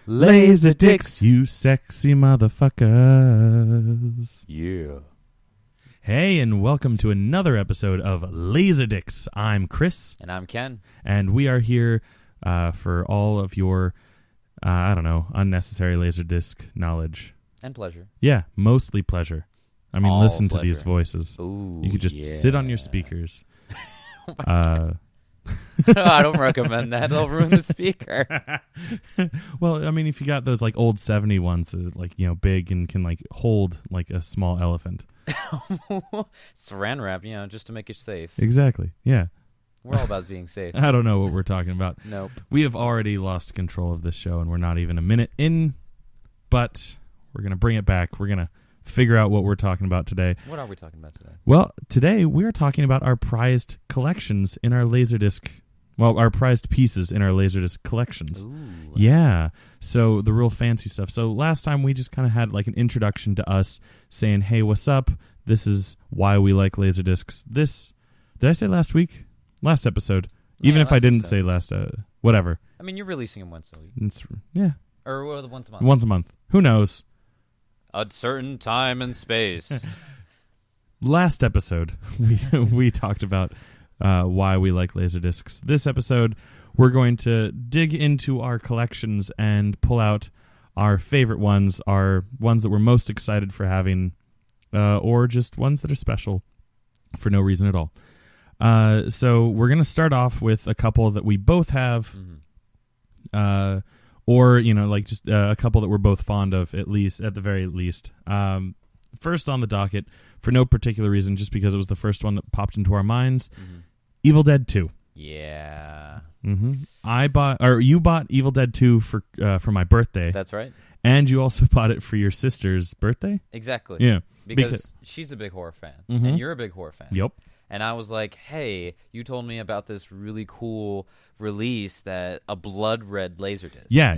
LaserDicks, you sexy motherfuckers. Yeah. Hey, and welcome to another episode of LaserDicks. I'm Chris. And I'm Ken. And we are here for all of your, unnecessary LaserDisc knowledge. And pleasure. Yeah, mostly pleasure. I mean, All listen pleasure. to these voices. Ooh, you could just sit on your speakers. I don't recommend that. They'll ruin the speaker. Well, I mean, if you got those like old 70 ones that big and can like hold like a small elephant. Saran wrap, just to make it safe. Exactly. Yeah. We're all about being safe. I don't know what we're talking about. Nope. We have already lost control of this show, and we're not even a minute in, but we're going to bring it back. We're going to figure out what we're talking about today. What are we talking about today? Well, today we're talking about our prized collections in our LaserDisc. Well, our prized pieces in our LaserDisc collections. Ooh. Yeah. So the real fancy stuff. So last time we just kind of had like an introduction to us saying, hey, what's up? This is why we like LaserDiscs. Did I say last week? Last episode. Even if I didn't say last, whatever. I mean, you're releasing them once a week. Yeah. Or once a month. Once a month. Who knows? A certain time and space. Last episode, we talked about why we like LaserDiscs. This episode, we're going to dig into our collections and pull out our favorite ones, our ones that we're most excited for having, or just ones that are special for no reason at all. So we're going to start off with a couple that we both have, or just a couple that we're both fond of, at the very least. First on the docket, for no particular reason, just because it was the first one that popped into our minds, Evil Dead 2. Yeah. You bought Evil Dead 2 for my birthday. That's right. And you also bought it for your sister's birthday? Exactly. Yeah. Because she's a big horror fan, and you're a big horror fan. Yep. And I was like, hey, you told me about this really cool release, that a blood red LaserDisc. Yeah,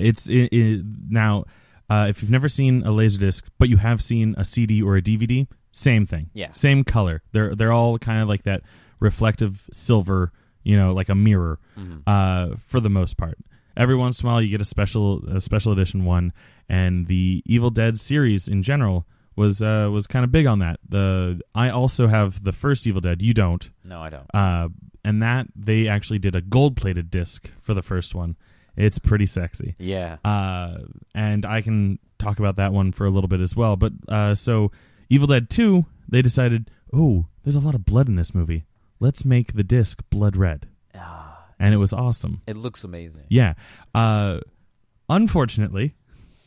now, if you've never seen a LaserDisc, but you have seen a CD or a DVD, same thing. Yeah. Same color. They're all kind of like that reflective silver, like a mirror, for the most part. Every once in a while, you get a special edition one, and the Evil Dead series in general was kind of big on that. I also have the first Evil Dead. You don't. No, I don't. And that they actually did a gold-plated disc for the first one. It's pretty sexy. Yeah. And I can talk about that one for a little bit as well. But so Evil Dead 2, they decided, there's a lot of blood in this movie. Let's make the disc blood red. And it was awesome. It looks amazing. Yeah. Unfortunately,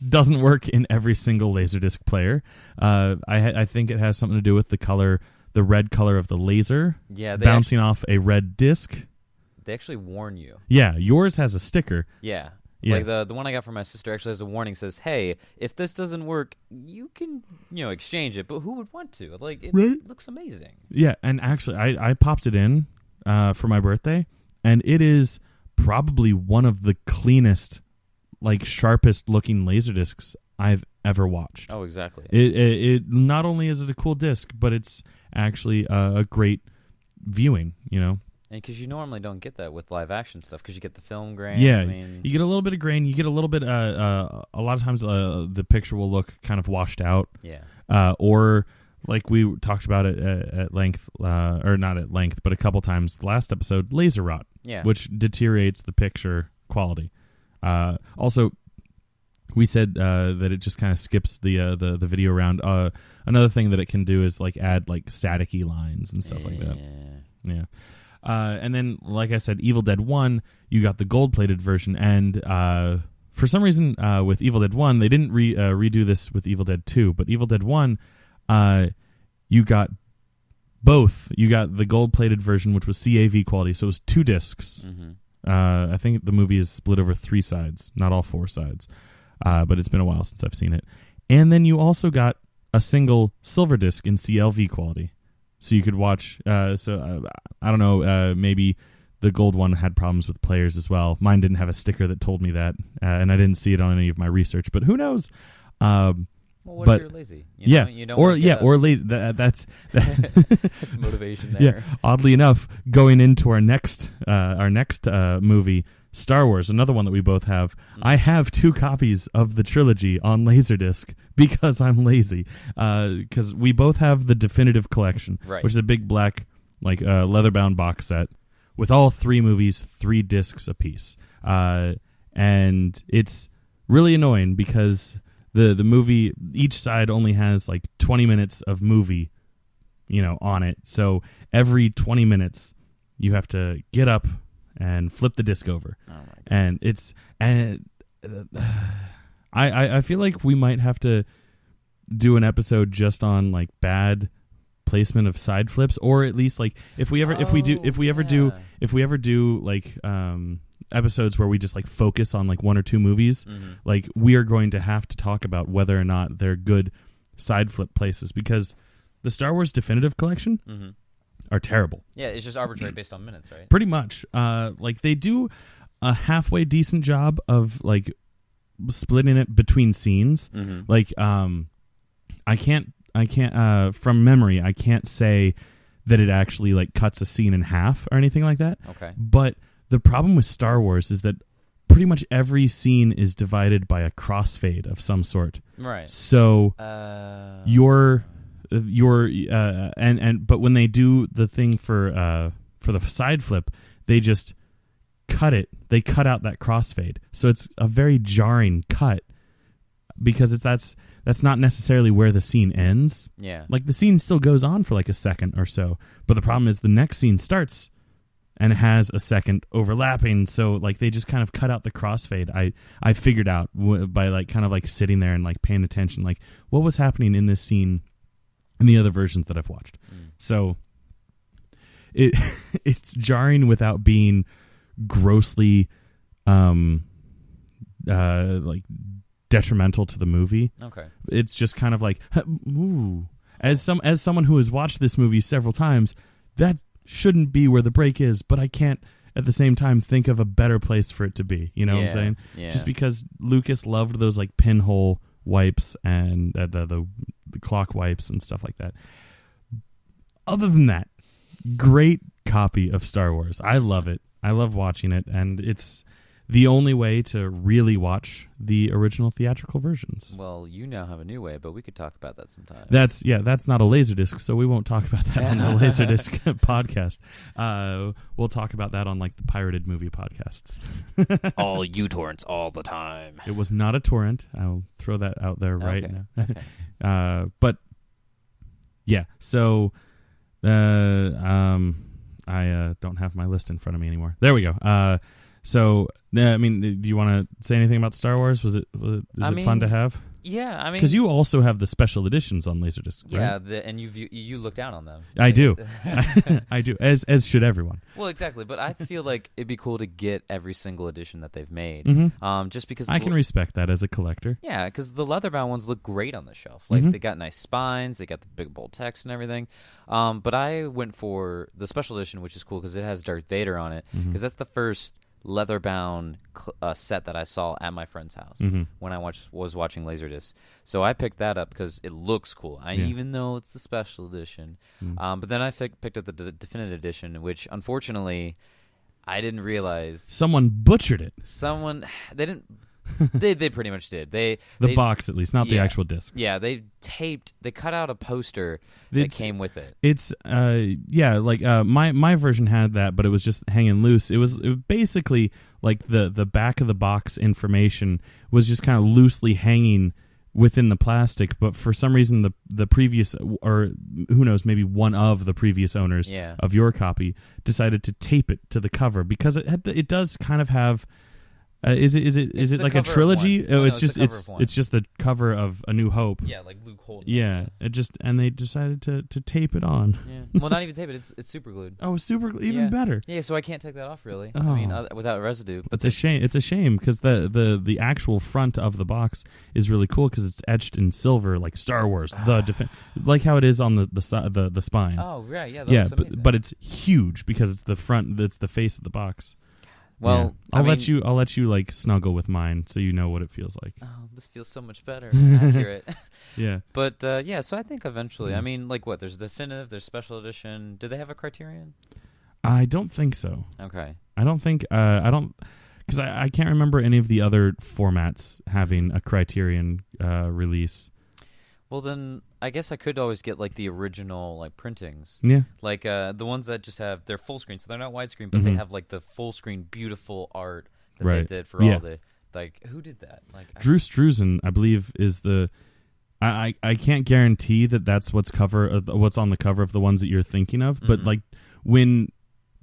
doesn't work in every single LaserDisc player. I think it has something to do with the red color of the laser bouncing off a red disc. They actually warn you. Yeah, yours has a sticker. Yeah. Yeah. Like the one I got from my sister actually has a warning, says, hey, if this doesn't work, you can, exchange it, but who would want to? Like, it looks amazing. Yeah, and actually, I popped it in for my birthday, and it is probably one of the cleanest, sharpest looking LaserDiscs I've ever watched. Oh, exactly. It not only is it a cool disc, but it's actually a great viewing, And because you normally don't get that with live action stuff, because you get the film grain. Yeah, you get a little bit of grain. You get a little bit. A lot of times, the picture will look kind of washed out. Yeah. Or like we talked about it at length, or not at length, but a couple times last episode, laser rot. Yeah. Which deteriorates the picture quality. Also, we said that it just kind of skips the video around. Another thing that it can do is add staticky lines and stuff like that. Yeah. And then, like I said, Evil Dead 1, you got the gold-plated version, and for some reason, with Evil Dead 1, they didn't redo this with Evil Dead 2, but Evil Dead 1, you got both. You got the gold-plated version, which was CAV quality, so it was 2 discs. I think the movie is split over 3 sides, not all 4 sides, but it's been a while since I've seen it. And then you also got a single silver disc in CLV quality. So you could watch, I don't know, maybe the gold one had problems with players as well. Mine didn't have a sticker that told me that, and I didn't see it on any of my research, but who knows? Well, what if you're lazy? Or lazy. That's motivation there. Yeah. Oddly enough, going into our next movie, Star Wars, another one that we both have. I have 2 copies of the trilogy on LaserDisc because I'm lazy. Because we both have the definitive collection, which is a big black, like leather-bound box set with all 3 movies, 3 discs apiece. And it's really annoying because the movie, each side only has like 20 minutes of movie, on it. So every 20 minutes, you have to get up and flip the disc over. Oh my God. I feel like we might have to do an episode just on like bad placement of side flips, or at least like if we ever do like episodes where we just like focus on like 1 or 2 movies, like we are going to have to talk about whether or not they're good side flip places, because the Star Wars Definitive Collection are terrible. Yeah, it's just arbitrary based on minutes, right? Pretty much. Like they do a halfway decent job of like splitting it between scenes. Like I can't from memory I can't say that it actually like cuts a scene in half or anything like that. Okay. But the problem with Star Wars is that pretty much every scene is divided by a crossfade of some sort. Right. So but when they do the thing for the side flip, they just cut it. They cut out that crossfade, so it's a very jarring cut because that's not necessarily where the scene ends. Yeah, like the scene still goes on for like a second or so, but the problem is the next scene starts and it has a second overlapping. So like they just kind of cut out the crossfade. I figured out by like kind of like sitting there and like paying attention, like what was happening in this scene in the other versions that I've watched. So it's jarring without being grossly like detrimental to the movie. Okay. It's just kind of like, ooh. As someone who has watched this movie several times, that shouldn't be where the break is, but I can't at the same time think of a better place for it to be. You know what I'm saying? Yeah. Just because Lucas loved those like pinhole wipes and the clock wipes and stuff like that. Other than that, great copy of Star Wars. I love it. I love watching it, and it's the only way to really watch the original theatrical versions. Well, you now have a new way, but we could talk about that sometime. That's not a Laserdisc, so we won't talk about that on the Laserdisc podcast. We'll talk about that on like the pirated movie podcasts. All U-torrents all the time. It was not a torrent. I'll throw that out there right now. Okay. But yeah, so I don't have my list in front of me anymore. There we go. So, I mean, do you want to say anything about Star Wars? Is it fun to have? Yeah, I mean, because you also have the special editions on Laserdisc, right? Yeah, and you look down on them. I do, I do, as should everyone. Well, exactly, but I feel like it'd be cool to get every single edition that they've made, just because I can respect that as a collector. Yeah, because the leather-bound ones look great on the shelf. Like they got nice spines, they got the big bold text and everything. But I went for the special edition, which is cool because it has Darth Vader on it. Because that's the first leather-bound set that I saw at my friend's house when I was watching LaserDisc. So I picked that up because it looks cool, even though it's the special edition. But then I picked up the definitive edition, which unfortunately I didn't realize someone butchered it. They didn't. They pretty much did. The box, at least, not the actual disc. Yeah, they cut out a poster that came with it. It's my version had that, but it was just hanging loose. It was basically like the back of the box information was just kind of loosely hanging within the plastic, but for some reason the previous, or who knows, maybe one of the previous owners of your copy decided to tape it to the cover because it does kind of have. Is it like a trilogy? It's just the cover of A New Hope. Yeah, like Luke holding. Yeah, and they decided to tape it on. Yeah. Well, not even tape it. It's super glued. Oh, even better. Yeah, so I can't take that off really. Oh. I mean, without residue. But it's a shame. It's a shame because the actual front of the box is really cool because it's etched in silver, like Star Wars, like how it is on the spine. Oh right, yeah. But it's huge because it's the front. It's the face of the box. Well, I'll let you like snuggle with mine so you know what it feels like. Oh, this feels so much better. Accurate. Yeah. But so I think eventually, I mean, like what? There's definitive, there's special edition. Do they have a Criterion? I don't think so. Okay. I don't think because I can't remember any of the other formats having a Criterion release. Well, then I guess I could always get like the original like printings. Yeah. Like the ones that just have their full screen, so they're not widescreen, but they have like the full screen beautiful art that they did for all the like. Who did that? Like Drew Struzan, I believe, is the. I can't guarantee that that's what's on the cover of the ones that you're thinking of, but like when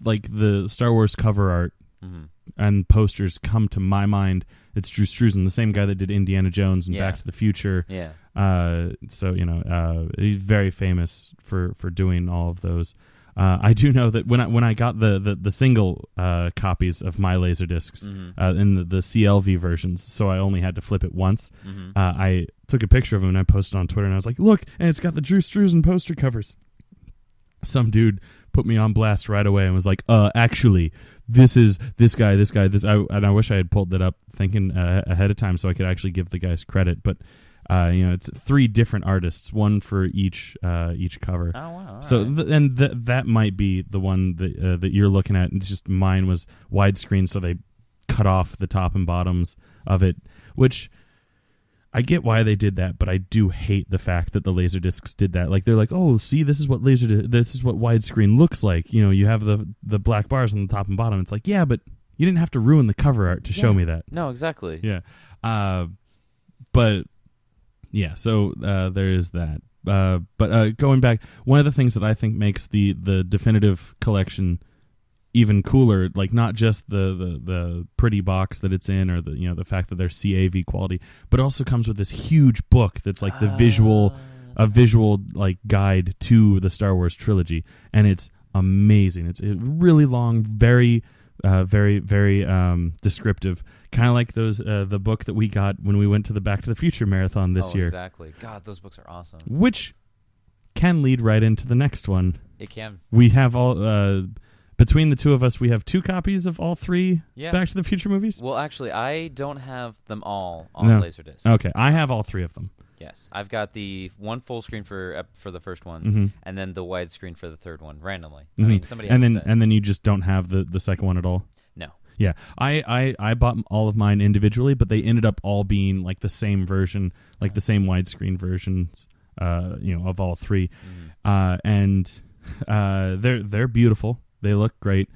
like the Star Wars cover art and posters come to my mind, it's Drew Struzan, the same guy that did Indiana Jones and Back to the Future. Yeah. So he's very famous for doing all of those. I do know that when I got the single copies of my LaserDiscs in the CLV versions, so I only had to flip it once. I took a picture of them and I posted on Twitter, and I was like, "Look, and it's got the Drew Struzan poster covers." Some dude put me on blast right away and was like, actually, this is this guy. And I wish I had pulled that up thinking ahead of time so I could actually give the guys credit, but. It's 3 different artists, one for each cover. Oh wow! So that might be the one that you're looking at. It's just mine was widescreen, so they cut off the top and bottoms of it, which I get why they did that, but I do hate the fact that the LaserDiscs did that. Like they're like, oh, see, this is what widescreen looks like. You have the black bars on the top and bottom. It's like, yeah, but you didn't have to ruin the cover art to show me that. No, exactly. Yeah, but. Yeah, so there is that. But going back, one of the things that I think makes the definitive collection even cooler, like not just the pretty box that it's in, or the fact that they're CAV quality, but it also comes with this huge book that's like a visual like guide to the Star Wars trilogy, and it's amazing. It's really long, very descriptive. Kind of like those the book that we got when we went to the Back to the Future marathon this year. Exactly. God, those books are awesome. Which can lead right into the next one. It can. We have all between the two of us, we have 2 copies of all 3 Back to the Future movies. Well, actually, I don't have them all on LaserDisc. Okay, I have all 3 of them. Yes, I've got the one full screen for the first one, and then the widescreen for the third one randomly. I mean, somebody has to say. And then you just don't have the second one at all. No. Yeah, I bought all of mine individually, but they ended up all being like the same version, like the same widescreen versions, of all 3, and they're beautiful. They look great.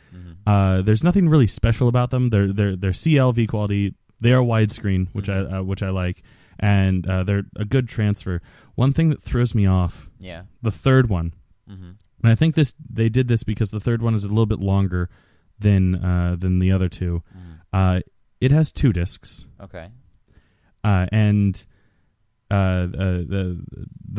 There's nothing really special about them. They're CLV quality. They are widescreen, which I like, and they're a good transfer. One thing that throws me off, the third one, and I think they did this because the third one is a little bit longer than the other 2. It has 2 discs. Okay. And the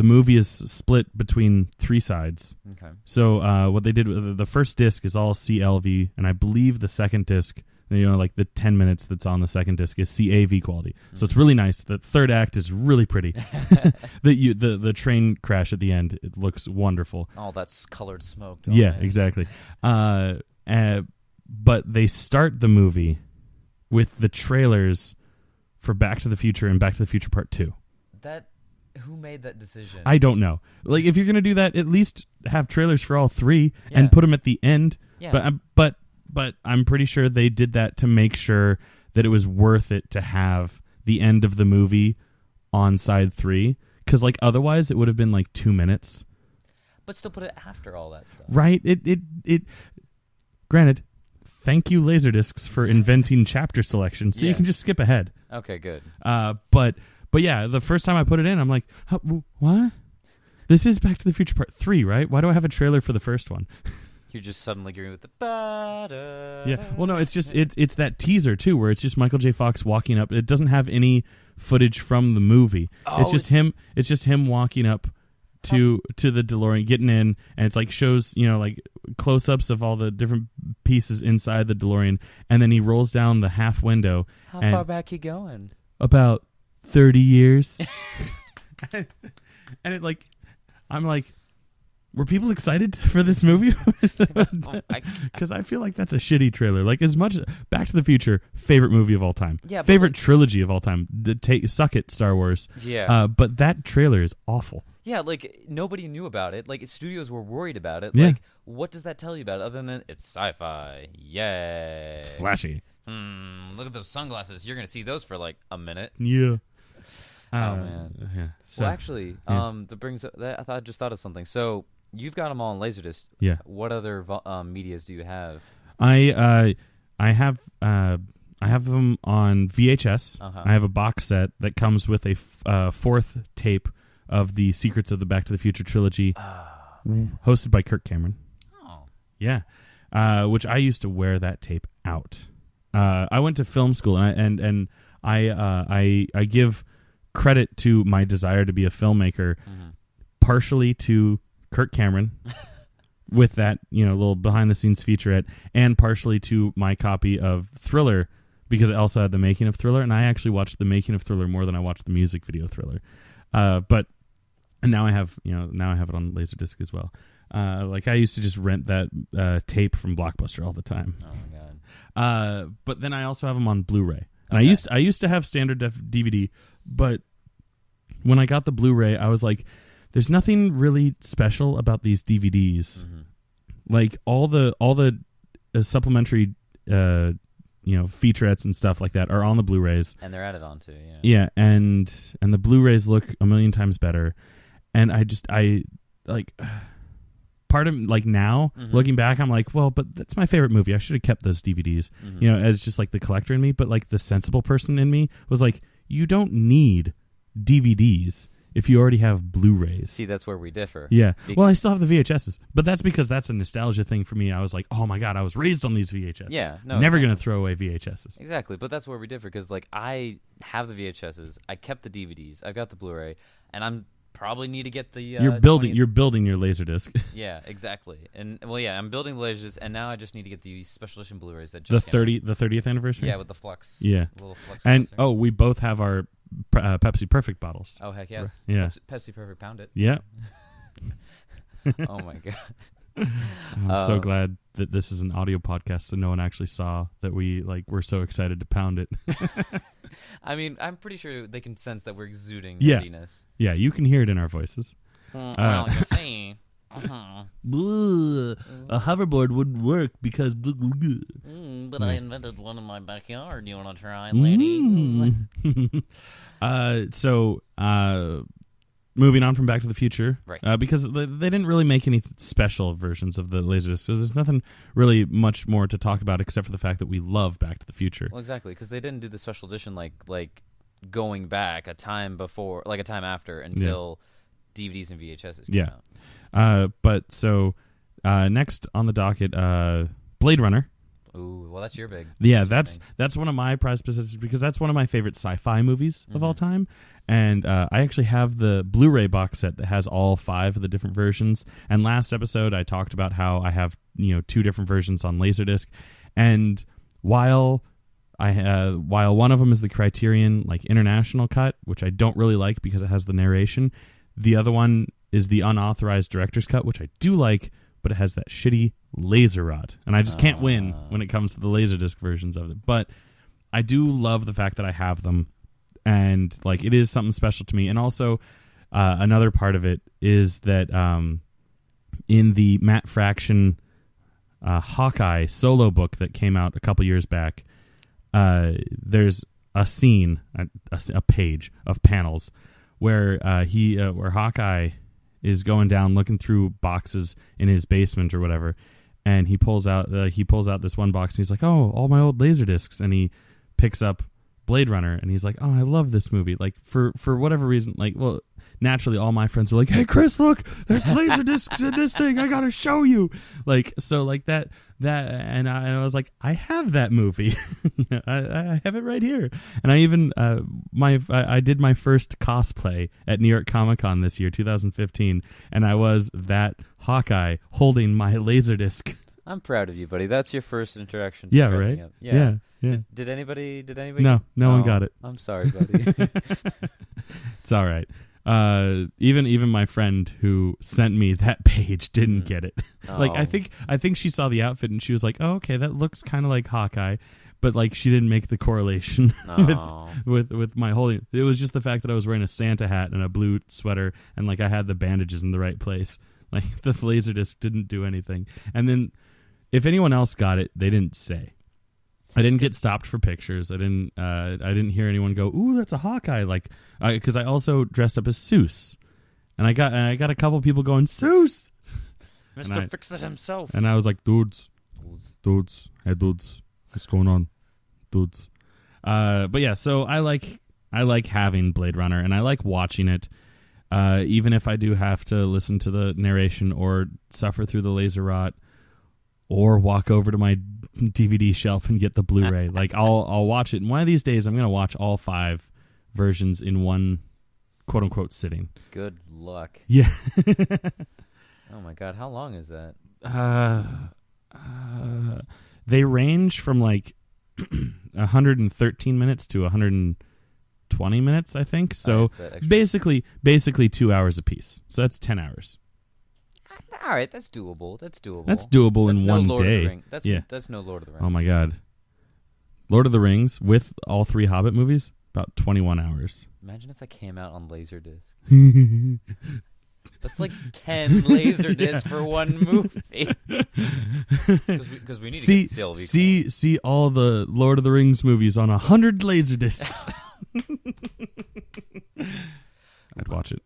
movie is split between 3 sides. Okay. So what they did, the first disc is all CLV, and I believe the second disc, like the 10 minutes that's on the second disc, is CAV quality. So it's really nice. The third act is really pretty. The train crash at the end, it looks wonderful. Oh, that's colored smoke. Exactly. But they start the movie with the trailers for Back to the Future and Back to the Future Part 2. Who made that decision? I don't know. Like, if you're going to do that, at least have trailers for all 3 and put them at the end. Yeah. But I'm pretty sure they did that to make sure that it was worth it to have the end of the movie on side 3. Because, like, otherwise it would have been, like, 2 minutes. But still put it after all that stuff. Right? Granted, thank you, LaserDiscs, for inventing chapter selection, so you can just skip ahead. Okay, good. But yeah, the first time I put it in, I'm like, what? This is Back to the Future Part 3, right? Why do I have a trailer for the first one? You're just suddenly agreeing with the ba-da. Yeah. Well, no, it's just it's that teaser too, where it's just Michael J. Fox walking up. It doesn't have any footage from the movie. Oh, it's just him. It's just him walking up to the DeLorean, getting in, and it's like shows like close-ups of all the different pieces inside the DeLorean, and then he rolls down the half window. How far back you going? About 30 years. And I'm like, were people excited for this movie? Because I feel like that's a shitty trailer. Like, as much Back to the Future, favorite movie of all time. Yeah, favorite trilogy of all time. Suck it, Star Wars. Yeah. But that trailer is awful. Yeah, like, nobody knew about it. Like, studios were worried about it. Yeah. Like, what does that tell you about it other than it's sci-fi? Yay. It's flashy. Look at those sunglasses. You're gonna see those for like a minute. Yeah. Oh man. Yeah. So, Well, actually, that brings up that I just thought of something. So you've got them all on LaserDisc. Yeah. What other medias do you have? I have them on VHS. I have a box set that comes with a fourth tape of the Secrets of the Back to the Future trilogy, hosted by Kirk Cameron. Oh. Yeah. Which I used to wear that tape out. I went to film school, and I give credit to my desire to be a filmmaker, partially to Kirk Cameron, with that little behind the scenes featurette, and partially to my copy of Thriller, because it also had the making of Thriller, and I actually watched the making of Thriller more than I watched the music video Thriller. And now I have it on LaserDisc as well. Like I used to just rent that tape from Blockbuster all the time. Oh my god! But then I also have them on Blu-ray. And I used to have standard DVD, but when I got the Blu-ray, I was like, "There's nothing really special about these DVDs. Like all the supplementary, featurettes and stuff like that are on the Blu-rays, and they're added on too. Yeah, yeah, and the Blu-rays look a million times better. And I like." Part of like now looking back, I'm like, well, but that's my favorite movie. I should have kept those DVDs, as just like the collector in me. But like the sensible person in me was like, you don't need DVDs if you already have Blu-rays. See, that's where we differ. Yeah. Well, I still have the VHSs, but that's because that's a nostalgia thing for me. I was like, oh my god, I was raised on these VHSs. Yeah. No. Never gonna throw away VHSs. Exactly, but that's where we differ because like I have the VHSs, I kept the DVDs, I've got the Blu-ray, and I'm probably need to get the you're building your LaserDisc. Yeah, exactly. And I'm building the LaserDisc, and now I just need to get the special edition Blu-rays that the just the 30th anniversary. Yeah, with the flux. Yeah, little flux. And we both have our Pepsi Perfect bottles. Oh heck yes. Yeah, Pepsi Perfect, pound it. Yeah. Oh my god. I'm so glad that this is an audio podcast, so no one actually saw that we're so excited to pound it. I mean, I'm pretty sure they can sense that we're exuding yeah. nerdiness. Yeah, you can hear it in our voices. Well, you see. A hoverboard wouldn't work because... but I invented one in my backyard. You want to try, ladies? Moving on from Back to the Future, right? Because they didn't really make any special versions of the LaserDisc, so there's nothing really much more to talk about except for the fact that we love Back to the Future. Well, exactly, because they didn't do the special edition like going back a time before, like a time after, until DVDs and VHSs came out. Next on the docket, Blade Runner. Ooh, well, that's your big. Yeah, that's one of my prized possessions because that's one of my favorite sci-fi movies of all time. And I actually have the Blu-ray box set that has all 5 of the different versions. And last episode, I talked about how I have 2 different versions on LaserDisc. And while one of them is the Criterion international cut, which I don't really like because it has the narration, the other one is the unauthorized director's cut, which I do like, but it has that shitty laser rot. And I just can't win when it comes to the LaserDisc versions of it. But I do love the fact that I have them. And it is something special to me. And also, another part of it is that in the Matt Fraction Hawkeye solo book that came out a couple years back, there's a scene, a page of panels where where Hawkeye is going down looking through boxes in his basement or whatever, and he pulls out this one box and he's like, "Oh, all my old LaserDiscs," and he picks up Blade Runner, and he's like, "Oh, I love this movie." For whatever reason, naturally, all my friends are like, "Hey, Chris, look, there's LaserDiscs in this thing. I gotta show you." That, and I was like, "I have that movie. I have it right here." And I even I did my first cosplay at New York Comic Con this year, 2015, and I was that Hawkeye holding my LaserDisc. I'm proud of you, buddy. That's your first interaction. Yeah, right. Up. Yeah. Did anybody? No one got it. I'm sorry, buddy. It's all right. Even my friend who sent me that page didn't get it. Oh. I think she saw the outfit and she was like, "Oh, okay, that looks kind of like Hawkeye," but she didn't make the correlation with my holding. It was just the fact that I was wearing a Santa hat and a blue sweater and I had the bandages in the right place. The LaserDisc didn't do anything. And then if anyone else got it, they didn't say. I didn't get stopped for pictures. I didn't hear anyone go, "Ooh, that's a Hawkeye!" Like, because I also dressed up as Seuss, and I got a couple people going, "Seuss, Mr. Fix-It himself," and I was like, "Dudes, hey dudes, what's going on, dudes?" But yeah, so I like having Blade Runner, and I like watching it, even if I do have to listen to the narration or suffer through the laser rot, or walk over to my DVD shelf and get the Blu-ray. Like I'll watch it. And one of these days, I'm gonna watch all 5 versions in one quote unquote sitting. Good luck. Yeah. Oh my God, how long is that? They range from like 113 minutes to 120 minutes, I think. So basically 2 hours apiece. So that's 10 hours. All right, that's doable. That's doable. That's doable in one day. That's no Lord of the Rings. Oh my God. Lord of the Rings with all 3 Hobbit movies, about 21 hours. Imagine if that came out on LaserDisc. That's like 10 LaserDiscs for one movie. Because we need to get the CLV. See all the Lord of the Rings movies on 100 LaserDiscs. I'd watch it.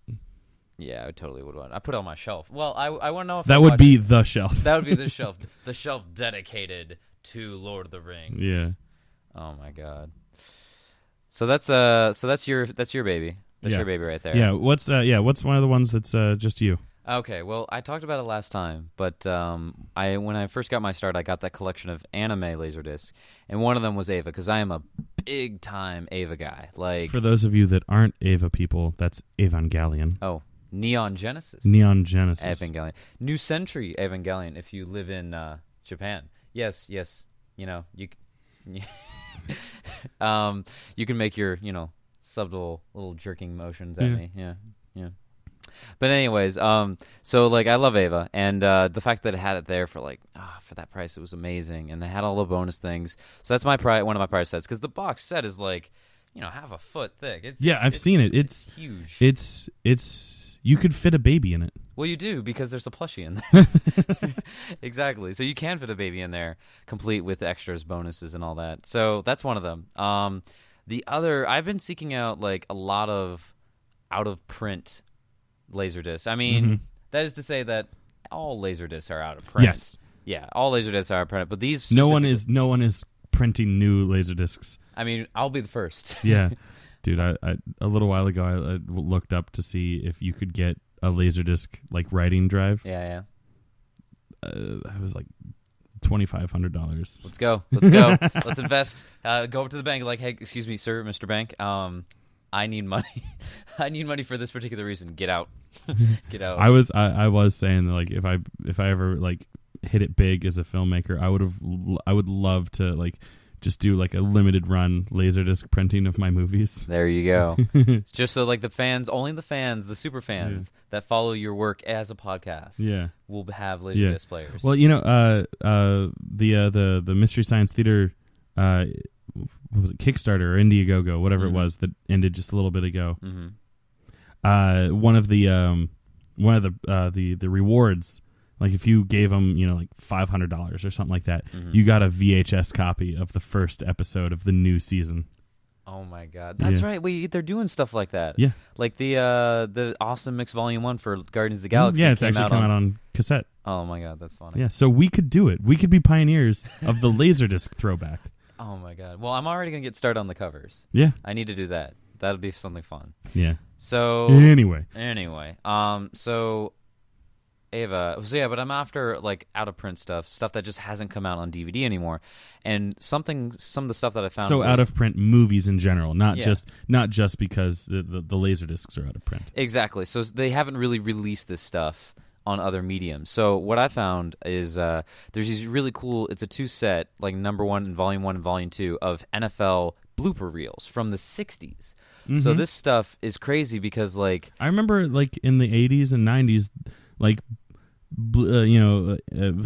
Yeah, I totally would want. I put it on my shelf. Well, I want to know if that would be the shelf. That would be the shelf. The shelf dedicated to Lord of the Rings. Yeah. Oh my God. So that's your baby. That's your baby right there. Yeah. What's one of the ones that's just you? Okay. Well, I talked about it last time, but when I first got my start, I got that collection of anime Laserdiscs, and one of them was Ava, because I am a big time Ava guy. Like, for those of you that aren't Ava people, that's Evangelion. Oh. Neon Genesis. Evangelion. New Century Evangelion if you live in Japan. Yes. You know, you you can make your, subtle little jerking motions at me. Yeah. But anyways, so like I love Ava, and the fact that it had it there for for that price, it was amazing, and they had all the bonus things. So that's one of my prize sets, because the box set is like, half a foot thick. I've seen it. It's huge. It's you could fit a baby in it. Well, you do, because there's a plushie in there. Exactly. So you can fit a baby in there, complete with extras, bonuses, and all that. So that's one of them. The other, I've been seeking out like a lot of out of print LaserDiscs. I mean, that is to say that all LaserDiscs are out of print. Yes. Yeah, all LaserDiscs are out of print, but these no one is printing new LaserDiscs. I mean, I'll be the first. Yeah. Dude, I a little while ago I looked up to see if you could get a LaserDisc like writing drive. Yeah. I was like $2,500. Let's go. Let's invest. Go up to the bank, like, hey, excuse me, sir, Mr. Bank. I need money. I need money for this particular reason. Get out. Get out. I was saying that, like, if I ever like hit it big as a filmmaker, I would love to like just do like a limited run LaserDisc printing of my movies. There you go. Just so like only the fans, the super fans that follow your work as a podcast, will have LaserDisc players. Well, the Mystery Science Theater, what was it, Kickstarter or Indiegogo, whatever it was, that ended just a little bit ago. One of the rewards, like if you gave them, like $500 or something like that, you got a VHS copy of the first episode of the new season. Oh my God, that's right. They're doing stuff like that. Yeah, like the Awesome Mix Volume 1 for Guardians of the Galaxy. Yeah, it's actually come out on cassette. Oh my God, that's funny. Yeah, so we could do it. We could be pioneers of the LaserDisc throwback. Oh my God. Well, I'm already gonna get started on the covers. Yeah, I need to do that. That'll be something fun. Yeah. So anyway, so Ava. So yeah, but I'm after like out of print stuff that just hasn't come out on DVD anymore, and some of the stuff that I found. So out of print movies in general, not just because the LaserDiscs are out of print. Exactly. So they haven't really released this stuff on other mediums. So what I found is there's these really cool. It's a 2-set, like number 1 and volume 2 of NFL blooper reels from the 60s. So this stuff is crazy because like I remember like in the 80s and 90s, like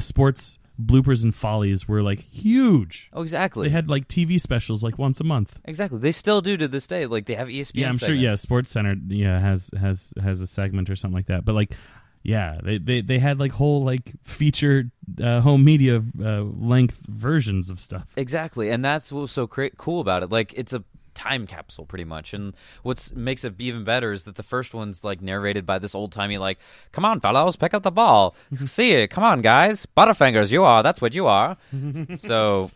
sports bloopers and follies were like huge. Oh, exactly. They had like TV specials like once a month. Exactly. They still do to this day. Like they have ESPN. Yeah, I'm segments. sure. Yeah, Sports Center has a segment or something like that. But like, Yeah, they had like whole like featured home media length versions of stuff. Exactly, and that's what was so cool about it. Like, it's a time capsule pretty much, and what makes it even better is that the first one's like narrated by this old-timey like, come on fellows, pick up the ball, see it, come on guys, Butterfingers, that's what you are. So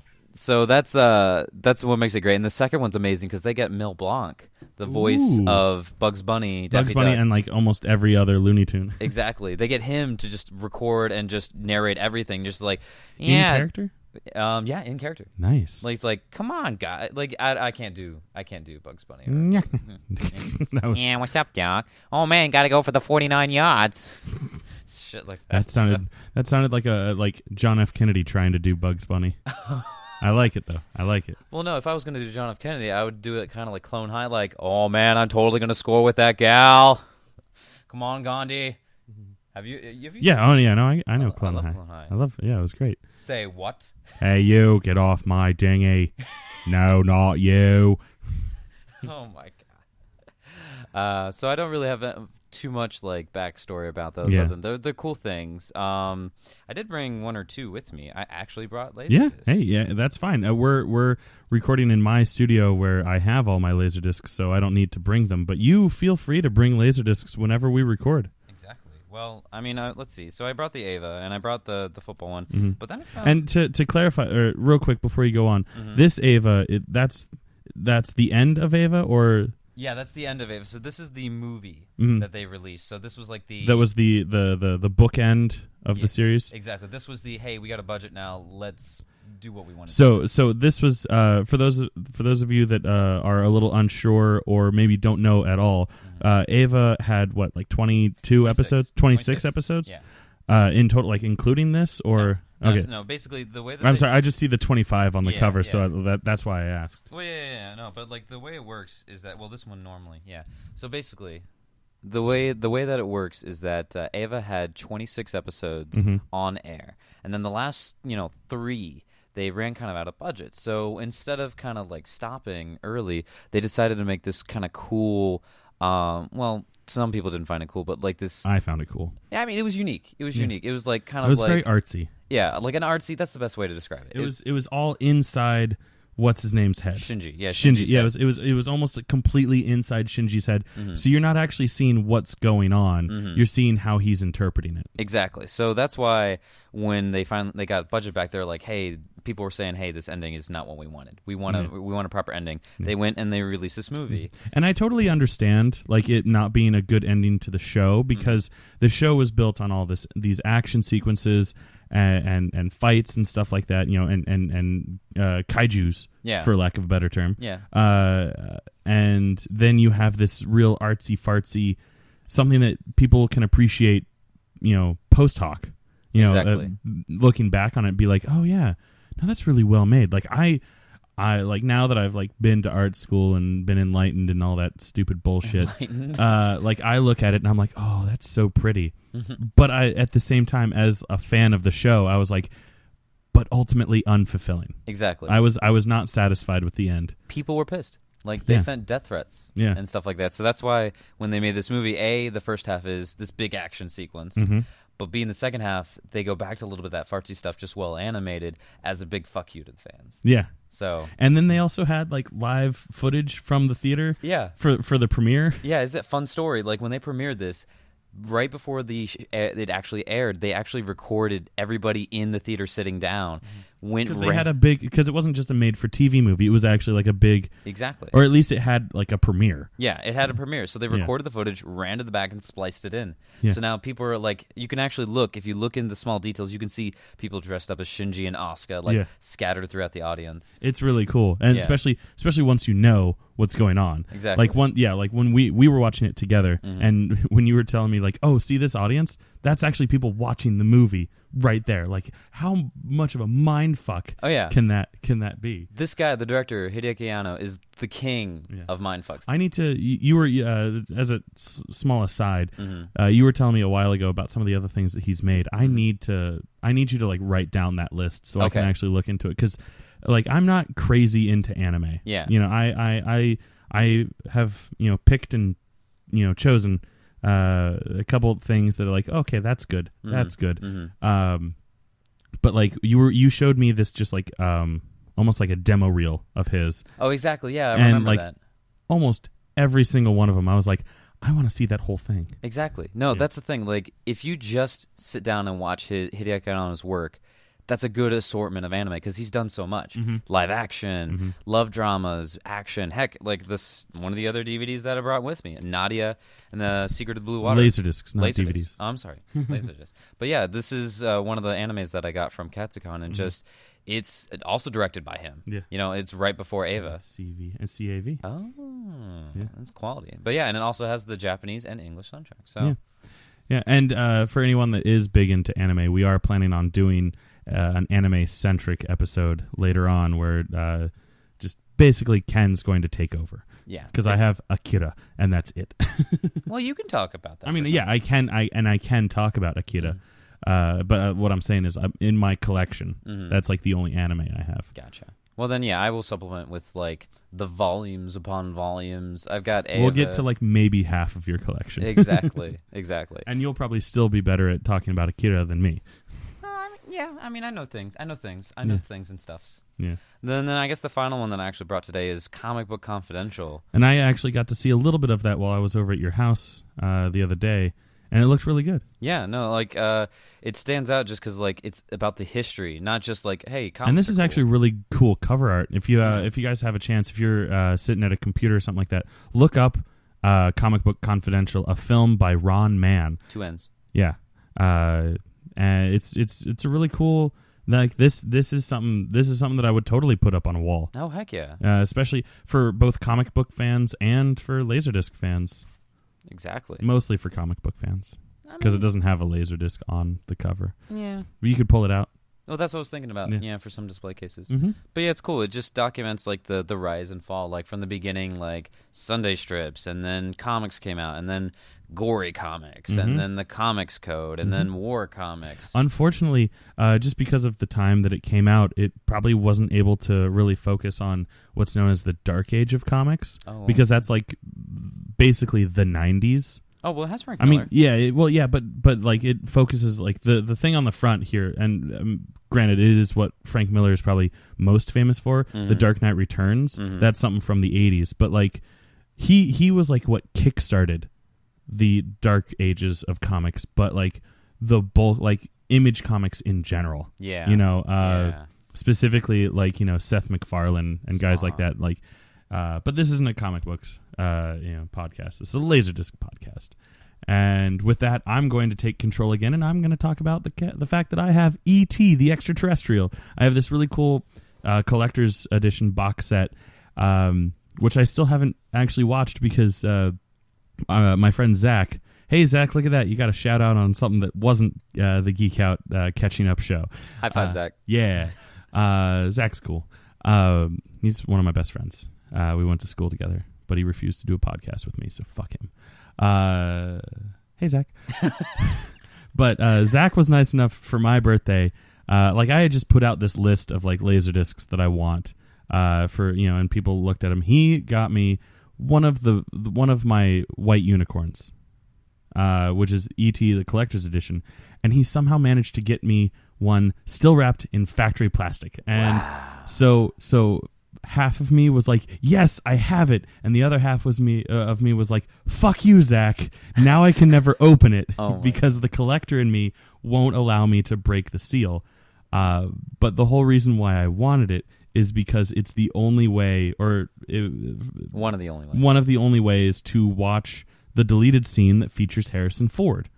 that's what makes it great. And the second one's amazing because they get Mel Blanc, the voice of Bugs Bunny, Daffy Duck, and like almost every other Looney Tune. Exactly, they get him to just record and just narrate everything, just like in character. Yeah, in character. Nice. Like, it's like, come on, guy. Like, I can't do Bugs Bunny. Yeah, what's up, Doc? Oh man, gotta go for the 49 yards. Shit like that. That sounded like John F. Kennedy trying to do Bugs Bunny. I like it though. I like it. Well, no, if I was gonna do John F. Kennedy, I would do it kind of like Clone High, like, oh man, I'm totally gonna score with that gal. Come on, Gandhi. Have you yeah, oh yeah, no, I know Clone High. Clone High. It was great. Say what? Hey you, get off my dinghy. No, not you. Oh my god. So I don't really have too much like backstory about those other than they're cool things. I did bring one or two with me. I actually brought LaserDiscs. Yeah, hey, that's fine. We're recording in my studio where I have all my LaserDiscs, so I don't need to bring them. But you feel free to bring LaserDiscs whenever we record. Well, I mean, let's see. So I brought the Ava, and I brought the football one. Mm-hmm. But then I found... And to clarify, real quick before you go on, this Ava, that's the end of Ava, or... Yeah, that's the end of Ava. So this is the movie that they released. So this was like the... That was the bookend of the series? Exactly. This was the, hey, we got a budget now, let's do what we want to do. So this was, for those of you that are a little unsure or maybe don't know at all, Ava had, what, like 22 episodes? 26 episodes? Yeah. In total, like including this, or... Okay. No, basically the way that I'm sorry, I just see the 25 on the cover, so that's why I asked. Well, no, but like the way it works is that, well, this one normally, So basically, the way that it works is that Ava had 26 episodes on air, and then the last 3 they ran kind of out of budget. So instead of kind of like stopping early, they decided to make this kind of cool. Well, some people didn't find it cool, but like this, I found it cool. Yeah, I mean, it was unique. It was unique. It was like kind of. It was very artsy. Yeah, like an artsy. That's the best way to describe it. It was all inside. What's his name's head? Shinji. Yeah, Shinji. Yeah, it was almost like completely inside Shinji's head. So you're not actually seeing what's going on. You're seeing how he's interpreting it. Exactly. So that's why when they got budget back, they're like, hey, people were saying, hey, this ending is not what we wanted. We want a proper ending. They went and they released this movie. And I totally understand like it not being a good ending to the show because the show was built on all these action sequences and fights and stuff like that, and kaijus, for lack of a better term. Yeah. And then you have this real artsy fartsy, something that people can appreciate, post hoc. Exactly. Looking back on it, be like, oh yeah, no, that's really well made. Like I like now that I've like been to art school and been enlightened and all that stupid bullshit. Like I look at it and I'm like, oh, that's so pretty. But I, at the same time, as a fan of the show, I was like, but ultimately unfulfilling. Exactly. I was not satisfied with the end. People were pissed. Like they sent death threats and stuff like that. So that's why when they made this movie, the first half is this big action sequence. But being the second half, they go back to a little bit of that fartsy stuff, just well animated, as a big fuck you to the fans. Yeah. So. And then they also had like live footage from the theater. Yeah. For the premiere. Yeah, it's a fun story. Like when they premiered this, right before it actually aired, they actually recorded everybody in the theater sitting down. Because they had because it wasn't just a made-for-TV movie, it was actually like a big... Exactly. Or at least it had like a premiere. Yeah, it had a premiere. So they recorded the footage, ran to the back, and spliced it in. Yeah. So now people are like... You can actually look, if you look in the small details, you can see people dressed up as Shinji and Asuka, scattered throughout the audience. It's really cool. And especially once you know what's going on. Exactly. Like when we were watching it together, and when you were telling me like, oh, see this audience? That's actually people watching the movie right there. Like, how much of a mind fuck can that be? This guy, the director, Hideaki Anno, is the king of mind fucks. I need to... You were, as a small aside, you were telling me a while ago about some of the other things that he's made. I need you to like write down that list so I can actually look into it. Because like, I'm not crazy into anime. Yeah. I have, picked and, chosen a couple things that are like, okay, that's good. Mm-hmm. That's good. Mm-hmm. But like you showed me this just like almost like a demo reel of his. Oh, exactly. Yeah, I and remember like that. almost every single one of them, I was like, I want to see that whole thing. Exactly. No, that's the thing. Like, if you just sit down and watch Hideaki Anno's work, that's a good assortment of anime because he's done so much. Live action, love dramas, action. Heck, like this one of the other DVDs that I brought with me, Nadia and the Secret of the Blue Water. LaserDiscs, not DVDs. Oh, I'm sorry, LaserDiscs. But yeah, this is one of the animes that I got from Katsucon, and just it's also directed by him. Yeah, you know, it's right before Ava. CV and CAV. Oh, yeah. That's quality. But yeah, and it also has the Japanese and English soundtrack. So yeah, and for anyone that is big into anime, we are planning on doing an anime-centric episode later on where just basically Ken's going to take over. Yeah. Because I have Akira, and that's it. Well, you can talk about that. I mean, yeah, I can talk about Akira. But what I'm saying is in my collection, that's like the only anime I have. Gotcha. Well, then, yeah, I will supplement with like the volumes upon volumes. I've got Ava. We'll get to like maybe half of your collection. Exactly. And you'll probably still be better at talking about Akira than me. Yeah, I mean, I know things. I know things and stuffs. Yeah. Then I guess the final one that I actually brought today is Comic Book Confidential. And I actually got to see a little bit of that while I was over at your house the other day, and it looked really good. Yeah, no, like it stands out just because like it's about the history, not just like hey. Comics and this is cool. actually really cool cover art. If you guys have a chance, if you're sitting at a computer or something like that, look up Comic Book Confidential, a film by Ron Mann. 2 N's. Yeah. And it's a really cool, like this is something that I would totally put up on a wall. Oh heck yeah! Especially for both comic book fans and for LaserDisc fans. Exactly. Mostly for comic book fans because it doesn't have a LaserDisc on the cover. Yeah. But you could pull it out. Oh, that's what I was thinking about. Yeah, for some display cases. Mm-hmm. But yeah, it's cool. It just documents like the rise and fall, like from the beginning, like Sunday strips, and then comics came out, and then gory comics, and then the Comics Code, and then war comics. Unfortunately, just because of the time that it came out, it probably wasn't able to really focus on what's known as the Dark Age of comics, because that's like basically the 90s. Oh, well, it has Frank Miller. I mean, but like it focuses like the thing on the front here, and granted, it is what Frank Miller is probably most famous for, The Dark Knight Returns. That's something from the 80s, but like he was like what kickstarted the dark ages of comics, but like the bulk, like Image Comics in general. Yeah. You know, specifically like, you know, Seth MacFarlane and guys like that. Like, but this isn't a comic books, podcast. This is a LaserDisc podcast. And with that, I'm going to take control again, and I'm going to talk about the fact that I have E.T. the Extraterrestrial. I have this really cool collector's edition box set, which I still haven't actually watched because my friend Zach. Hey, Zach, look at that. You got a shout out on something that wasn't the Geek Out Catching Up show. High five, Zach. Yeah. Zach's cool. He's one of my best friends. We went to school together, but he refused to do a podcast with me, so fuck him. Hey, Zach. But Zach was nice enough for my birthday. Like I had just put out this list of like LaserDiscs that I want for, you know, and people looked at him. He got me one of my white unicorns, which is E.T. the Collector's Edition, and he somehow managed to get me one still wrapped in factory plastic. And so half of me was like, yes, I have it, and the other half was me was like, fuck you, Zach. Now I can never open it because the collector in me won't allow me to break the seal. But the whole reason why I wanted it is because it's the only way, one of the only ways to watch the deleted scene that features Harrison Ford.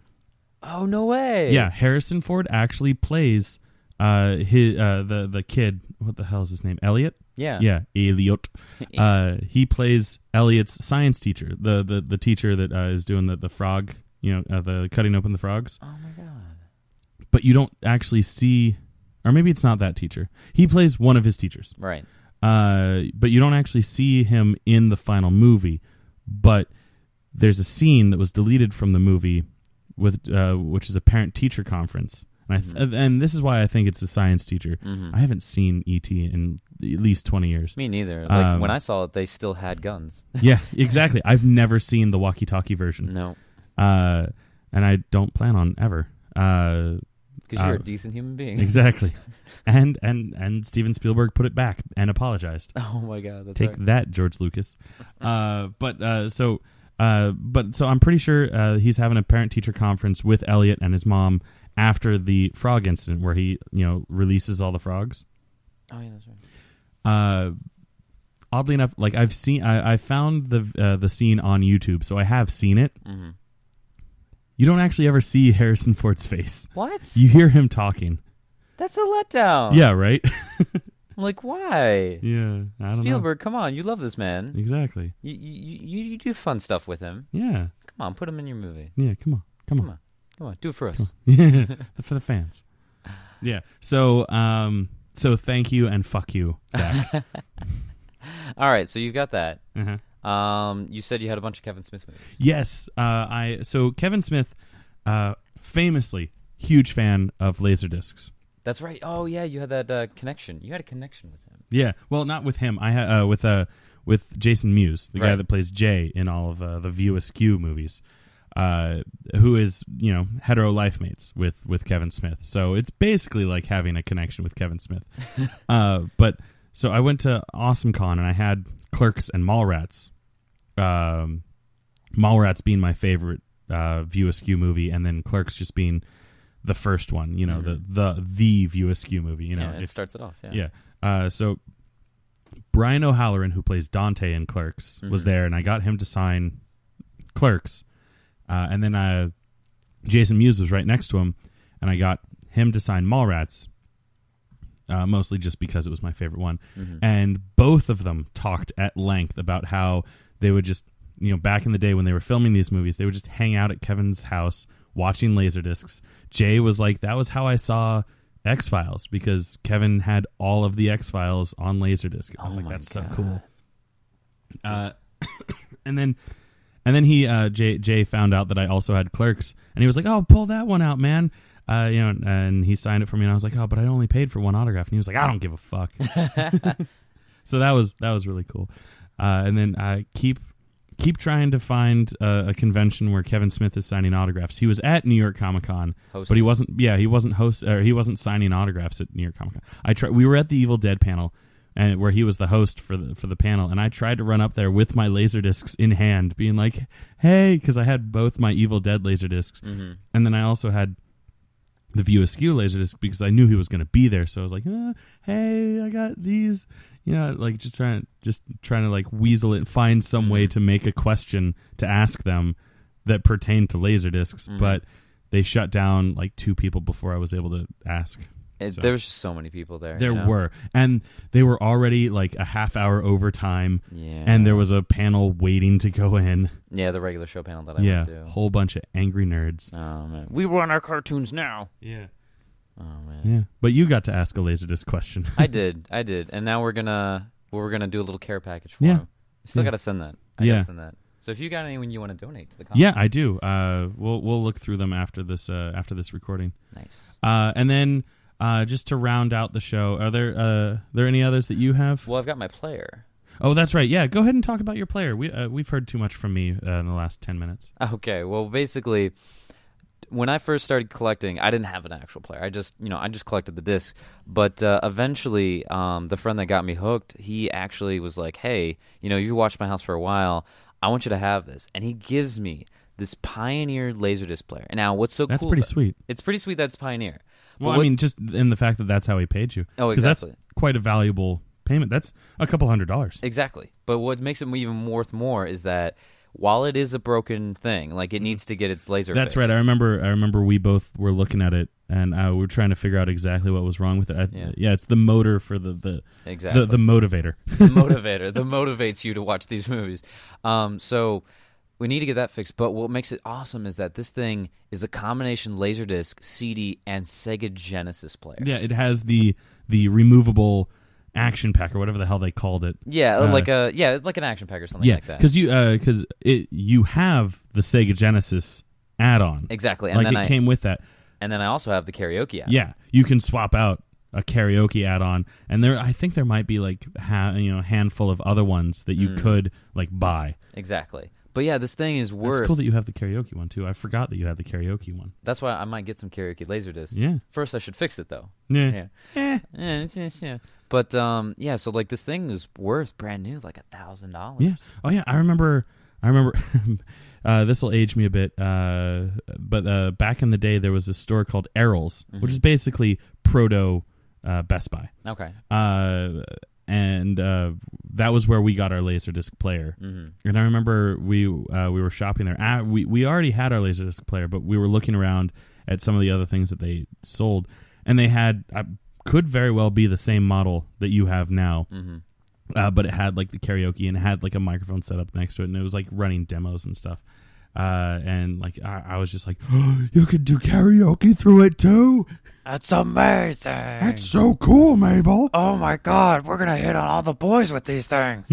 Oh, no way! Yeah, Harrison Ford actually plays the kid. What the hell is his name? Elliot. Yeah, Elliot. He plays Elliot's science teacher, the teacher that is doing the frog, the cutting open the frogs. Oh my god! But you don't actually see. Or maybe it's not that teacher. He plays one of his teachers. Right. But you don't actually see him in the final movie. But there's a scene that was deleted from the movie, which is a parent-teacher conference. And this is why I think it's a science teacher. I haven't seen E.T. in at least 20 years. Me neither. Like when I saw it, they still had guns. Yeah, exactly. I've never seen the walkie-talkie version. No. and I don't plan on ever. Because you're a decent human being. Exactly. And Steven Spielberg put it back and apologized. Oh my God, that's Take right. that, George Lucas. So I'm pretty sure he's having a parent-teacher conference with Elliot and his mom after the frog incident where he, releases all the frogs. Oh yeah, that's right. Oddly enough, like I found the scene on YouTube, so I have seen it. Mm-hmm. You don't actually ever see Harrison Ford's face. What? You hear him talking. That's a letdown. Yeah, right? Like, why? Yeah, I don't know. Spielberg, come on, you love this man. Exactly. You do fun stuff with him. Yeah. Come on, put him in your movie. Yeah, come on, do it for us. Yeah, for the fans. Yeah. So thank you and fuck you, Zach. All right, so you've got that. Uh-huh. You said you had a bunch of Kevin Smith movies. Yes. So Kevin Smith, famously huge fan of LaserDicks. That's right. Oh yeah, you had that connection. You had a connection with him. Yeah. Well, not with him. I had with Jason Mewes, the guy that plays Jay in all of the View Askew movies, who is hetero life mates with Kevin Smith. So it's basically like having a connection with Kevin Smith. But so I went to AwesomeCon and I had Clerks and Mallrats. Mallrats being my favorite View Askew movie, and then Clerks just being the first one, the View Askew movie. It starts it off. Yeah. Yeah. So Brian O'Halloran, who plays Dante in Clerks, was there, and I got him to sign Clerks. And then Jason Mewes was right next to him, and I got him to sign Mallrats, mostly just because it was my favorite one. Mm-hmm. And both of them talked at length about how they would just, back in the day when they were filming these movies, they would just hang out at Kevin's house watching LaserDiscs. Jay was like, that was how I saw X-Files, because Kevin had all of the X-Files on LaserDisc. I was like, that's so cool. And then Jay found out that I also had Clerks, and he was like, oh, pull that one out, man. And he signed it for me, and I was like, oh, but I only paid for one autograph. And he was like, I don't give a fuck. So that was really cool. And then keep trying to find a convention where Kevin Smith is signing autographs. He was at New York Comic Con, but he wasn't. Yeah, he wasn't signing autographs at New York Comic Con. We were at the Evil Dead panel, and where he was the host for the panel, and I tried to run up there with my LaserDiscs in hand, being like, "Hey," because I had both my Evil Dead LaserDiscs, and then I also had the View Askew LaserDisc because I knew he was going to be there. So I was like, "Hey, I got these." Like just trying to like weasel it and find some way to make a question to ask them that pertained to LaserDiscs, but they shut down like 2 people before I was able to ask. There was just so many people there. There were, and they were already like a half hour overtime, and there was a panel waiting to go in. Yeah, the regular show panel that I went to. Yeah, whole bunch of angry nerds. Oh man, we run our cartoons now. Yeah. Oh man. Yeah, but you got to ask a LaserDisc question. I did, and now we're gonna do a little care package for him. Still gotta send that. I gotta send that. So if you got anyone you want to donate to the conference, yeah, I do. We'll look through them after this recording. Nice. And then just to round out the show, are there any others that you have? Well, I've got my player. Oh, that's right. Yeah, go ahead and talk about your player. We've heard too much from me in the last 10 minutes. Okay. Well, basically, when I first started collecting, I didn't have an actual player. I just collected the disc. But eventually, the friend that got me hooked, he actually was like, "Hey, you watched my house for a while. I want you to have this." And he gives me this Pioneer LaserDisc player. And now, what's so that's cool? That's pretty sweet. It's pretty sweet that it's Pioneer. Well, I mean, just in the fact that that's how he paid you. Oh, exactly. That's quite a valuable payment. That's a couple $100. Exactly. But what makes it even worth more is that while it is a broken thing, like it needs to get its laser That's fixed. right. I remember we both were looking at it, and we were trying to figure out exactly what was wrong with it. It's the motor for the motivator. The motivator that motivates you to watch these movies. So we need to get that fixed. But what makes it awesome is that this thing is a combination LaserDisc, CD, and Sega Genesis player. Yeah, it has the removable action pack or whatever the hell they called it. Yeah, like an action pack or something like that. Because you have the Sega Genesis add-on. Exactly, and then it came with that. And then I also have the karaoke add-on. Yeah, you can swap out a karaoke add-on, and I think there might be like a handful of other ones that you could like buy. Exactly. But yeah, this thing is worth. It's cool that you have the karaoke one too. I forgot that you had the karaoke one. That's why I might get some karaoke LaserDiscs. Yeah. First, I should fix it though. Yeah. Yeah. But yeah, so like this thing is worth brand new like $1,000. Yeah. Oh yeah, I remember. This will age me a bit, but back in the day, there was this store called Errol's, which is basically proto Best Buy. Okay. And that was where we got our LaserDisc player. And I remember we were shopping there. We already had our LaserDisc player, but we were looking around at some of the other things that they sold, and they had could very well be the same model that you have now. But it had like the karaoke and it had like a microphone set up next to it, and it was like running demos and stuff. And like I was just like, oh, you could do karaoke through it too. That's amazing. That's so cool, Mabel. Oh my God, we're gonna hit on all the boys with these things.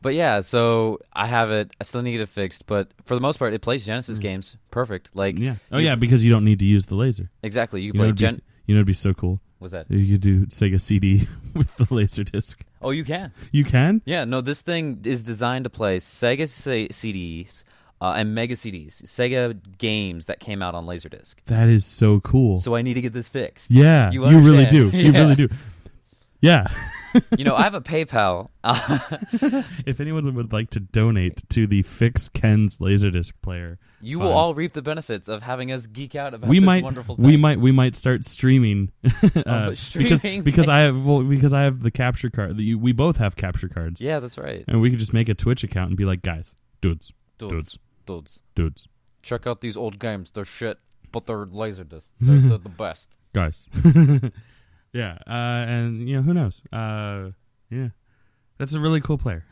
But yeah, so I have it. I still need to get it fixed, but for the most part, it plays Genesis games perfect. Like yeah, because you don't need to use the laser. Exactly, you can play You know, it'd be so cool. What's that? You could do Sega CD with the LaserDisc. Oh, you can. You can? Yeah, no, this thing is designed to play Sega CDs and Mega CDs, Sega games that came out on LaserDisc. That is so cool. So I need to get this fixed. Yeah, you really do. You really do. Yeah. You know, I have a PayPal. If anyone would like to donate to the Fix Ken's LaserDisc player, you will all reap the benefits of having us geek out about this wonderful thing. We might start streaming, because I have the capture card. We both have capture cards. Yeah, that's right. And we could just make a Twitch account and be like, guys, dudes. Check out these old games. They're shit, but they're LaserDisc. They're the best, guys. Yeah, and you know, who knows? Yeah, that's a really cool player.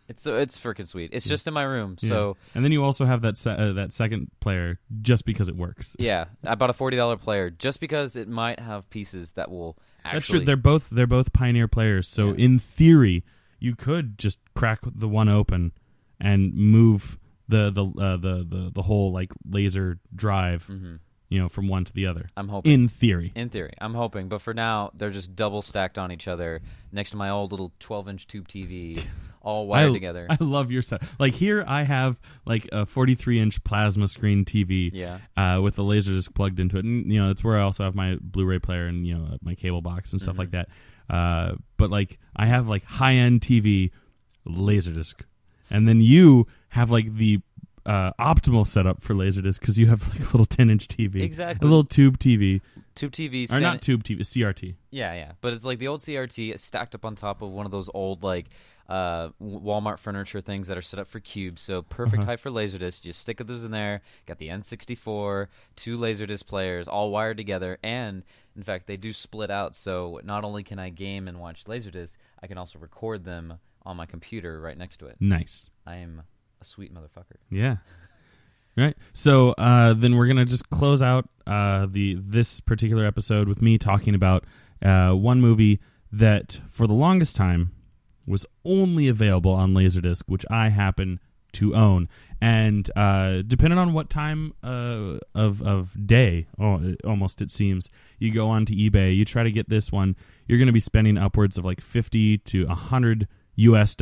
It's freaking sweet. It's just in my room. So and then you also have that that second player just because it works. Yeah, I bought a $40 player just because it might have pieces that will actually. That's true. They're both Pioneer players. So in theory, you could just crack the one open and move the whole like laser drive. You know, from one to the other. I'm hoping. In theory, I'm hoping. But for now, they're just double stacked on each other next to my old little 12-inch tube TV, all wired together. I love your set. Like here, I have like a 43-inch plasma screen TV. With the LaserDisc plugged into it, and you know, it's where I also have my Blu-ray player and you know my cable box and stuff like that. But like I have like high-end TV, LaserDisc, and then you have like the optimal setup for LaserDisc because you have like a little 10-inch TV, exactly, a little tube TV, or not tube TV, CRT. Yeah, but it's like the old CRT stacked up on top of one of those old like Walmart furniture things that are set up for cubes. So perfect height for LaserDisc. You stick those in there. Got the N64, 2 LaserDisc players, all wired together, and in fact they do split out. So not only can I game and watch LaserDisc, I can also record them on my computer right next to it. Nice. I am a sweet motherfucker. Yeah. Right. So then we're gonna just close out this particular episode with me talking about one movie that for the longest time was only available on LaserDisc, which I happen to own. And depending on what time of day, almost it seems, you go on to eBay, you try to get this one, you're going to be spending upwards of like $50 to $100 US.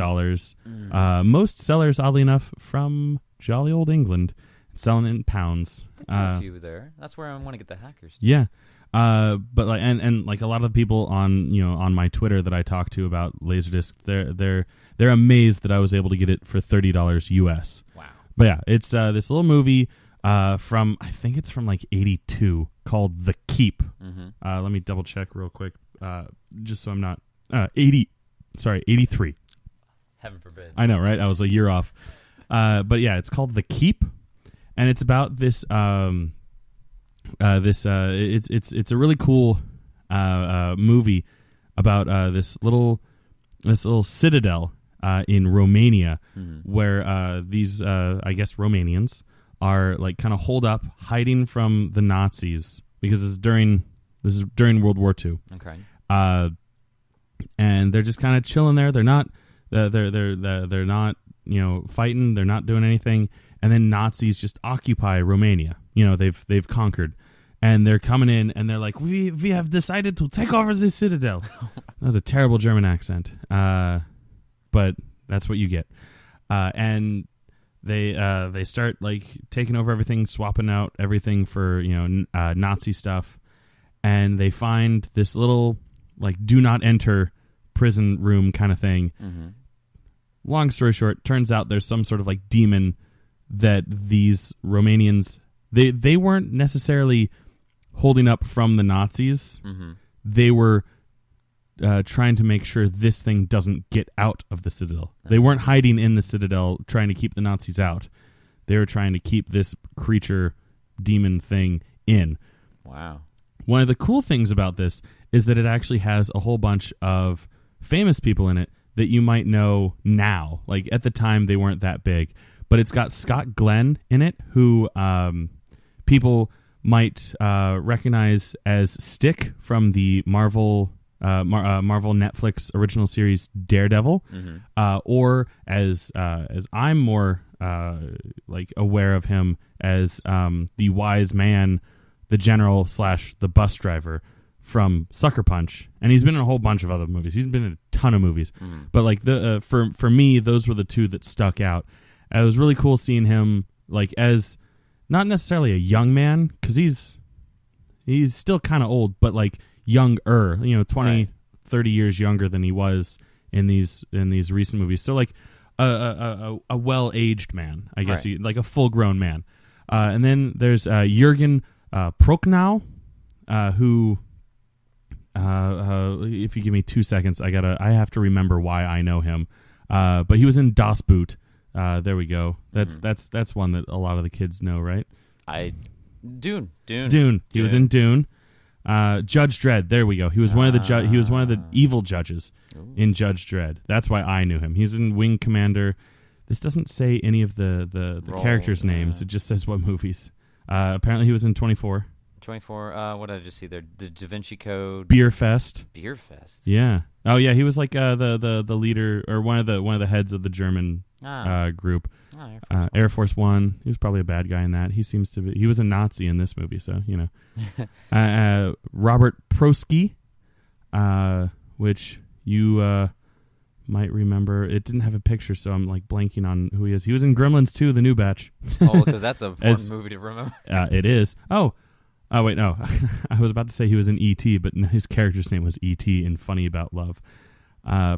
Most sellers, oddly enough, from jolly old England, selling it in pounds. A few there. That's where I want to get the hackers. Yeah. But like and like a lot of the people on my Twitter that I talk to about LaserDisc, they're amazed that I was able to get it for $30 US. Wow. But yeah, it's this little movie from I think it's from like '82 called The Keep. Let me double check real quick, just so I'm not 83. Heaven forbid. I know, right? I was a year off. But yeah, it's called The Keep, and it's about this. It's a really cool movie about this little citadel in Romania, where these I guess Romanians are like kind of holed up, hiding from the Nazis because this is during World War II. Okay. And they're just kind of chilling there. They're not fighting. They're not doing anything. And then Nazis just occupy Romania. They've conquered, and they're coming in, and they're like, we have decided to take over the citadel. That was a terrible German accent, but that's what you get. And they start like taking over everything, swapping out everything for Nazi stuff, and they find this little like do not enter prison room kind of thing. Mm-hmm. Long story short, turns out there's some sort of like demon that these Romanians they weren't necessarily holding up from the Nazis. Mm-hmm. They were trying to make sure this thing doesn't get out of the Citadel. They weren't hiding in the Citadel trying to keep the Nazis out. They were trying to keep this creature demon thing in. Wow. One of the cool things about this is that it actually has a whole bunch of famous people in it that you might know now. Like at the time, they weren't that big. But it's got Scott Glenn in it, who people might recognize as Stick from the Marvel Netflix original series Daredevil, or as I'm more like aware of him as the wise man, the general / the bus driver from Sucker Punch, and he's been in a whole bunch of other movies. He's been in a ton of movies, but like the for me, those were the two that stuck out. It was really cool seeing him like as not necessarily a young man, because he's still kind of old, but like younger, 20, 30 years younger than he was in these recent movies. So like a well-aged man, I guess, like a full-grown man. And then there's Jürgen Prochnow, who if you give me 2 seconds, I have to remember why I know him. But he was in Das Boot. There we go. That's one that a lot of the kids know, right? Dune. He was in Dune. Judge Dredd. There we go. He was one of the he was one of the evil judges in Judge Dredd. That's why I knew him. He's in Wing Commander. This doesn't say any of the characters' names. It just says what movies. Apparently, he was in 24. 24. What did I just see there? The Da Vinci Code. Beer Fest. Yeah. Oh yeah, he was like the leader or one of the heads of the German group. Air Force One. He was probably a bad guy in that. He seems to be. He was a Nazi in this movie, so Robert Prosky, which you might remember. It didn't have a picture, so I'm like blanking on who he is. He was in Gremlins 2, The New Batch. Oh, because that's a fun movie to remember. It is. Oh, wait, no. I was about to say he was in E.T., but his character's name was E.T. in Funny About Love.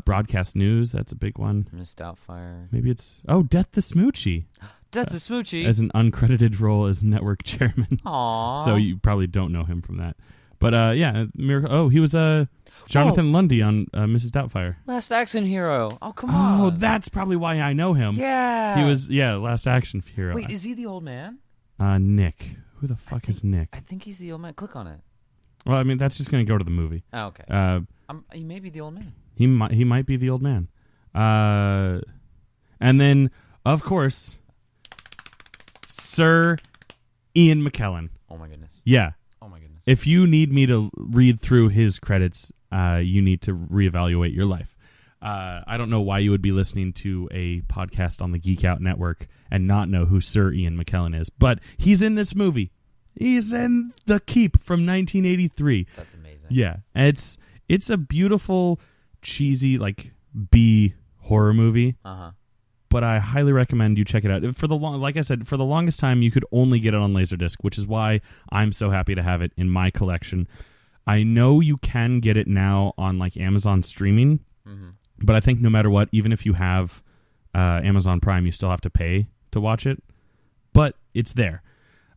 Broadcast News, that's a big one. Miss Doubtfire. Maybe it's... Death to Smoochie. Death to Smoochie. As an uncredited role as network chairman. Aww. So you probably don't know him from that. But, Miracle... Oh, he was Jonathan Lundy on Mrs. Doubtfire. Last Action Hero. Oh, come on. Oh, that's probably why I know him. Yeah. He was, Last Action Hero. Wait, is he the old man? Nick. Who the fuck is Nick? I think he's the old man. Click on it. Well, I mean, that's just going to go to the movie. Oh, okay. He may be the old man. He might be the old man. And then, of course, Sir Ian McKellen. Oh, my goodness. Yeah. Oh, my goodness. If you need me to read through his credits, you need to reevaluate your life. I don't know why you would be listening to a podcast on the Geek Out Network and not know who Sir Ian McKellen is, but he's in this movie. He's in The Keep from 1983. That's amazing. Yeah, it's a beautiful, cheesy like B horror movie. But I highly recommend you check it out. Like I said, for the longest time, you could only get it on LaserDisc, which is why I'm so happy to have it in my collection. I know you can get it now on like Amazon streaming. But I think no matter what, even if you have Amazon Prime, you still have to pay to watch it. But it's there.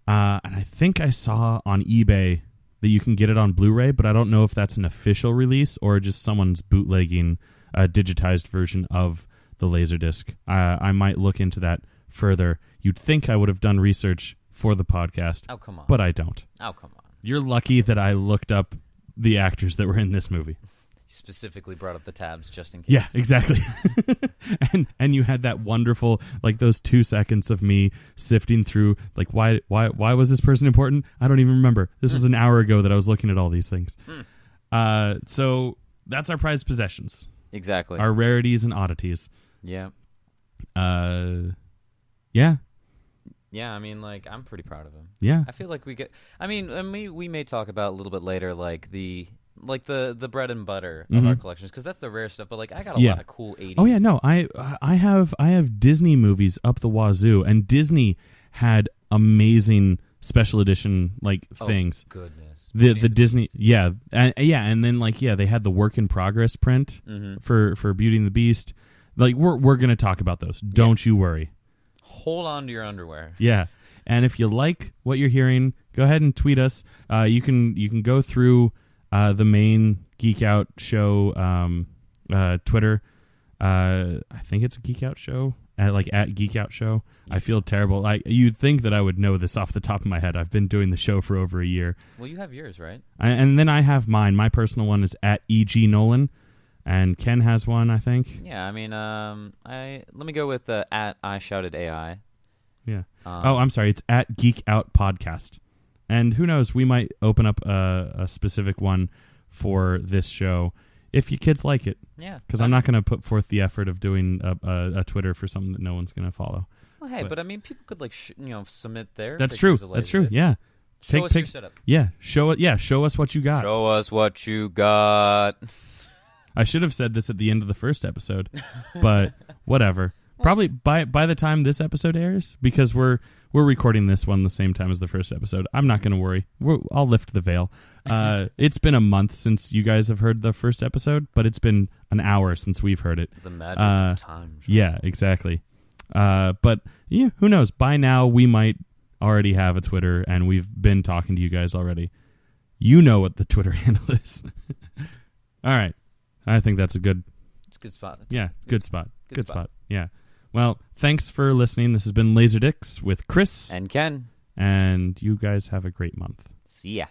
And I think I saw on eBay that you can get it on Blu-ray, but I don't know if that's an official release or just someone's bootlegging a digitized version of the LaserDisc. I might look into that further. You'd think I would have done research for the podcast. Oh, come on. But I don't. Oh, come on. You're lucky that I looked up the actors that were in this movie. Specifically brought up the tabs just in case. Yeah, exactly. and you had that wonderful, like those 2 seconds of me sifting through, like why was this person important? I don't even remember. This was an hour ago that I was looking at all these things. So that's our prized possessions. Exactly. Our rarities and oddities. Yeah. Yeah. Yeah, I mean, like, I'm pretty proud of him. Yeah. I feel like we may talk about a little bit later, like, like the bread and butter of our collections, because that's the rare stuff. But like I got a lot of cool 80s. Oh yeah, no, I have Disney movies up the wazoo, and Disney had amazing special edition things. Goodness, the Disney, and then they had the work in progress print for Beauty and the Beast. Like we're gonna talk about those. Don't you worry. Hold on to your underwear. Yeah, and if you like what you're hearing, go ahead and tweet us. You can go through the main Geek Out Show Twitter. I think it's a Geek Out Show at Geek Out Show. I feel terrible. You'd think that I would know this off the top of my head. I've been doing the show for over a year. Well, you have yours, right? And then I have mine. My personal one is at EG Nolan, and Ken has one, I think. Yeah, I mean, let me go with at I Shouted AI. Yeah. I'm sorry. It's at Geek Out Podcast. And who knows, we might open up a specific one for this show if you kids like it. Yeah. Because I'm not going to put forth the effort of doing a Twitter for something that no one's going to follow. Well, hey, but I mean, people could submit their. That's true. That's true. Yeah. Show us your setup. Yeah. Show us what you got. Show us what you got. I should have said this at the end of the first episode, but whatever. Probably by the time this episode airs, because we're recording this one the same time as the first episode. I'm not going to worry. I'll lift the veil. It's been a month since you guys have heard the first episode, but it's been an hour since we've heard it. The magic of time. Yeah, exactly. But yeah, who knows? By now, we might already have a Twitter, and we've been talking to you guys already. You know what the Twitter handle is. All right. I think that's it's a good spot. Yeah, good spot. Good spot. Yeah. Well, thanks for listening. This has been LaserDicks with Chris and Ken. And you guys have a great month. See ya.